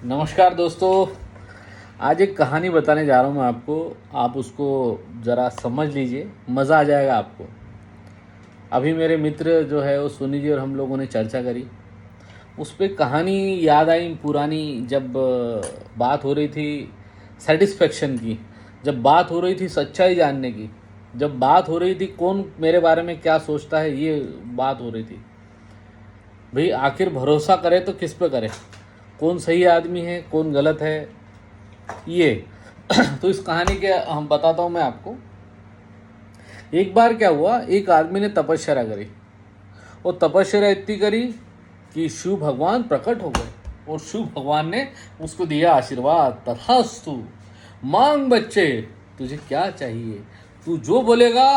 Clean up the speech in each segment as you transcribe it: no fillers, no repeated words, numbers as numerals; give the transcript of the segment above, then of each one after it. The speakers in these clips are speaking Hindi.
नमस्कार दोस्तों। आज एक कहानी बताने जा रहा हूँ मैं आपको। आप उसको ज़रा समझ लीजिए, मज़ा आ जाएगा आपको। अभी मेरे मित्र जो है वो सुनी जी और हम लोगों ने चर्चा करी, उस पर कहानी याद आई पुरानी। जब बात हो रही थी सेटिस्फेक्शन की, जब बात हो रही थी सच्चाई जानने की, जब बात हो रही थी कौन मेरे बारे में क्या सोचता है, ये बात हो रही थी। भाई आखिर भरोसा करे तो किस पे करे, कौन सही आदमी है कौन गलत है ये। तो इस कहानी के हम बताता हूँ मैं आपको। एक बार क्या हुआ, एक आदमी ने तपस्या करी और तपस्या इतनी करी कि शिव भगवान प्रकट हो गए और शिव भगवान ने उसको दिया आशीर्वाद, तथास्तु, मांग बच्चे, तुझे क्या चाहिए, तू जो बोलेगा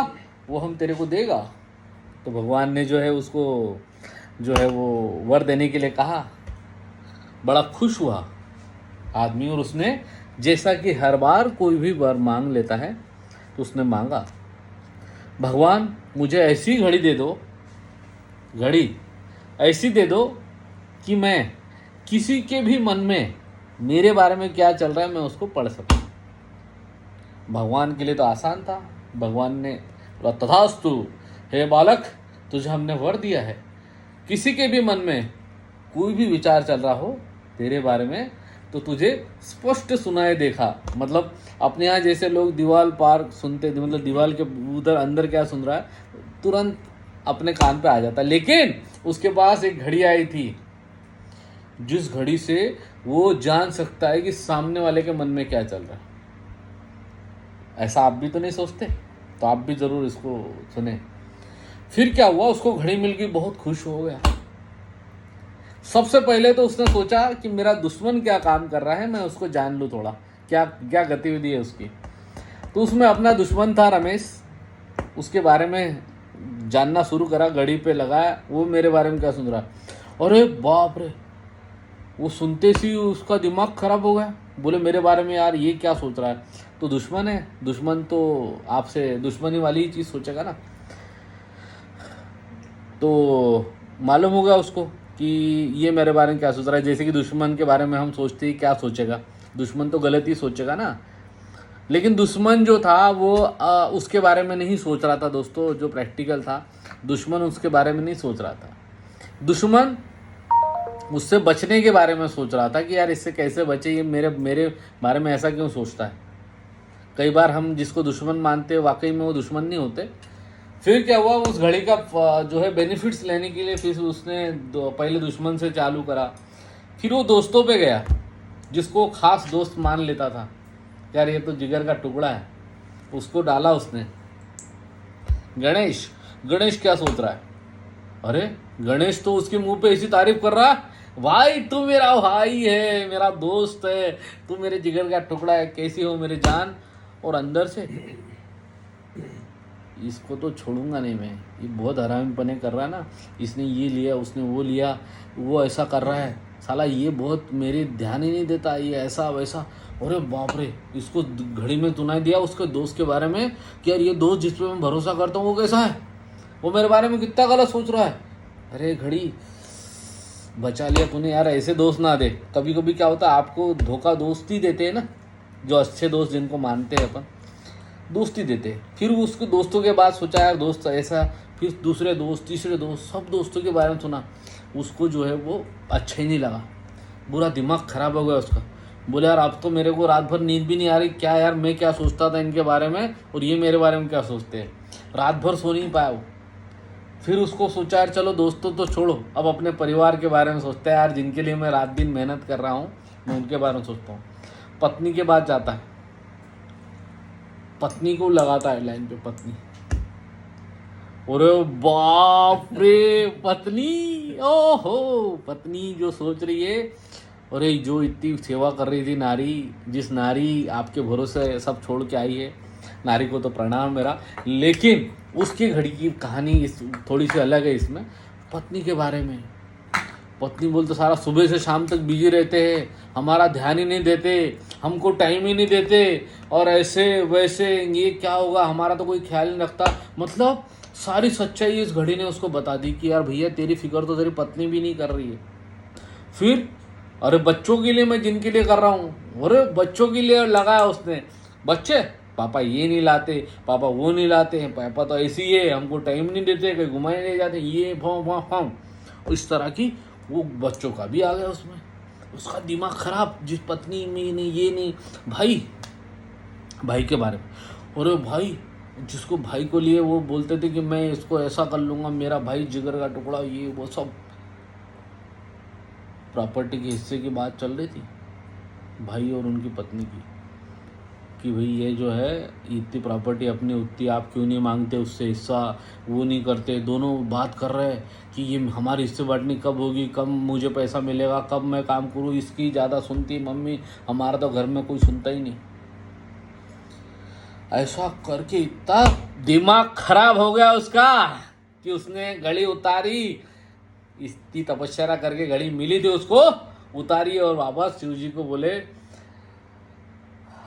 वो हम तेरे को देगा। तो भगवान ने जो है उसको जो है वो वर देने के लिए कहा। बड़ा खुश हुआ आदमी और उसने, जैसा कि हर बार कोई भी वर मांग लेता है, तो उसने मांगा, भगवान मुझे ऐसी घड़ी दे दो, घड़ी ऐसी दे दो कि मैं किसी के भी मन में मेरे बारे में क्या चल रहा है मैं उसको पढ़ सकूं। भगवान के लिए तो आसान था। भगवान ने बोला, तथास्तु, हे बालक, तुझे हमने वर दिया है, किसी के भी मन में कोई भी विचार चल रहा हो तेरे बारे में तो तुझे स्पष्ट सुनाए देखा। मतलब अपने यहाँ जैसे लोग दीवार पार सुनते, मतलब दीवार के उधर अंदर क्या सुन रहा है तुरंत अपने कान पे आ जाता। लेकिन उसके पास एक घड़ी आई थी, जिस घड़ी से वो जान सकता है कि सामने वाले के मन में क्या चल रहा है। ऐसा आप भी तो नहीं सोचते? तो आप भी जरूर इसको सुने। फिर क्या हुआ, उसको घड़ी मिल गई, बहुत खुश हो गया। सबसे पहले तो उसने सोचा कि मेरा दुश्मन क्या काम कर रहा है, मैं उसको जान लूँ थोड़ा, क्या क्या गतिविधि है उसकी। तो उसमें अपना दुश्मन था रमेश, उसके बारे में जानना शुरू करा, घड़ी पे लगाया वो मेरे बारे में क्या सुन रहा है। अरे बाप रे, वो सुनते सी उसका दिमाग खराब हो गया। बोले मेरे बारे में यार ये क्या सोच रहा है, तो दुश्मन है, दुश्मन तो आपसे दुश्मनी वाली ही चीज़ सोचेगा ना। तो मालूम हो गया उसको कि ये मेरे बारे में क्या सोच रहा है। जैसे कि दुश्मन के बारे में हम सोचते ही क्या सोचेगा, दुश्मन तो गलत ही सोचेगा ना। लेकिन दुश्मन जो था वो उसके बारे में नहीं सोच रहा था दोस्तों, जो प्रैक्टिकल था, दुश्मन उसके बारे में नहीं सोच रहा था। दुश्मन उससे बचने के बारे में सोच रहा था कि यार इससे कैसे बचे, ये मेरे मेरे बारे में ऐसा क्यों सोचता है। कई बार हम जिसको दुश्मन मानते हैं वाकई में वो दुश्मन नहीं होते। फिर क्या हुआ, उस घड़ी का जो है बेनिफिट्स लेने के लिए फिर उसने पहले दुश्मन से चालू करा, फिर वो दोस्तों पे गया, जिसको खास दोस्त मान लेता था, यार ये तो जिगर का टुकड़ा है, उसको डाला उसने। गणेश, गणेश क्या सोच रहा है, अरे गणेश तो उसके मुंह पे ऐसी तारीफ कर रहा है, भाई तू मेरा भाई है, मेरा दोस्त है, तू मेरे जिगर का टुकड़ा है, कैसी हो मेरी जान। और अंदर से इसको तो छोड़ूंगा नहीं मैं, ये बहुत हरामीपने कर रहा है ना, इसने ये लिया उसने वो लिया, वो ऐसा कर रहा है, साला ये बहुत मेरे ध्यान ही नहीं देता, ये ऐसा वैसा। अरे बाप रे, इसको घड़ी में सुनाई दिया उसके दोस्त के बारे में कि यार ये दोस्त जिस पे मैं भरोसा करता हूँ वो कैसा है, वो मेरे बारे में कितना गलत सोच रहा है। अरे घड़ी, बचा लिया तूने यार, ऐसे दोस्त ना दे। कभी कभी क्या होता है, आपको धोखा दोस्त ही देते हैं ना, जो अच्छे दोस्त जिनको मानते हैं अपन, दोस्ती देते। फिर उसके दोस्तों के बाद सोचा यार दोस्त ऐसा, फिर दूसरे दोस्त, तीसरे दोस्त, सब दोस्तों के बारे में सुना, उसको जो है वो अच्छा ही नहीं लगा, बुरा दिमाग खराब हो गया उसका। बोले यार अब तो मेरे को रात भर नींद भी नहीं आ रही, क्या यार मैं क्या सोचता था इनके बारे में और ये मेरे बारे में क्या सोचते हैं, रात भर सो नहीं पाया वो। फिर उसको सोचा यार चलो दोस्तों तो छोड़ो, अब अपने परिवार के बारे में सोचते हैं, यार जिनके लिए मैं रात दिन मेहनत कर रहा हूँ मैं उनके बारे में सोचता हूँ। पत्नी के बाद जाता है, पत्नी को लगाता है लाइन पे, पत्नी, अरे बाप रे, पत्नी, ओहो, पत्नी जो सोच रही है, अरे जो इतनी सेवा कर रही थी नारी, जिस नारी आपके भरोसे सब छोड़ के आई है, नारी को तो प्रणाम मेरा। लेकिन उसकी घड़ी की कहानी इस थोड़ी सी अलग है इसमें, पत्नी के बारे में। पत्नी बोलते सारा सुबह से शाम तक बिजी रहते हैं, हमारा ध्यान ही नहीं देते, हमको टाइम ही नहीं देते, और ऐसे वैसे ये क्या होगा, हमारा तो कोई ख्याल नहीं रखता। मतलब सारी सच्चाई इस घड़ी ने उसको बता दी कि यार भैया तेरी फिक्र तो तेरी पत्नी भी नहीं कर रही है। फिर अरे बच्चों के लिए, मैं जिनके लिए कर रहा हूँ, अरे बच्चों के लिए लगाया उसने। बच्चे, पापा ये नहीं लाते, पापा वो नहीं लाते हैं, पापा तो ऐसी है, हमको टाइम नहीं देते, कहीं घुमाए नहीं जाते, ये भाव भाव भाव, इस तरह की वो बच्चों का भी आ गया उसमें। उसका दिमाग खराब, जिस पत्नी में नहीं, ये नहीं। भाई के बारे में, अरे भाई, जिसको भाई को लिए वो बोलते थे कि मैं इसको ऐसा कर लूँगा, मेरा भाई जिगर का टुकड़ा, ये वो सब। प्रॉपर्टी के हिस्से की बात चल रही थी भाई और उनकी पत्नी की, कि भाई ये जो है इतनी प्रॉपर्टी अपनी, उतनी आप क्यों नहीं मांगते उससे हिस्सा, वो नहीं करते। दोनों बात कर रहे हैं कि ये हमारी हिस्से बांटनी कब होगी, कब मुझे पैसा मिलेगा, कब मैं काम करूँ। इसकी ज़्यादा सुनती मम्मी, हमारा तो घर में कोई सुनता ही नहीं। ऐसा करके इतना दिमाग खराब हो गया उसका कि उसने घड़ी उतारी, इतनी तपस्या करके घड़ी मिली थी उसको, उतारी और वापस शिव जी को बोले,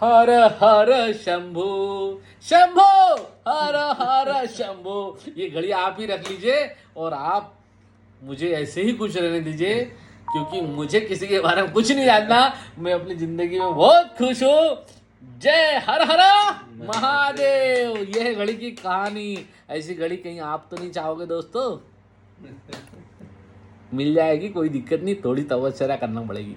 हर हर शंभु शंभु, हर हर शंभु, ये घड़ी आप ही रख लीजिए और आप मुझे ऐसे ही खुश रहने दीजिए, क्योंकि मुझे किसी के बारे में कुछ नहीं जानना, मैं अपनी जिंदगी में बहुत खुश हूँ। जय हर हर महादेव। यह है घड़ी की कहानी। ऐसी घड़ी कहीं आप तो नहीं चाहोगे दोस्तों? मिल जाएगी, कोई दिक्कत नहीं, थोड़ी तपस्या करना पड़ेगी।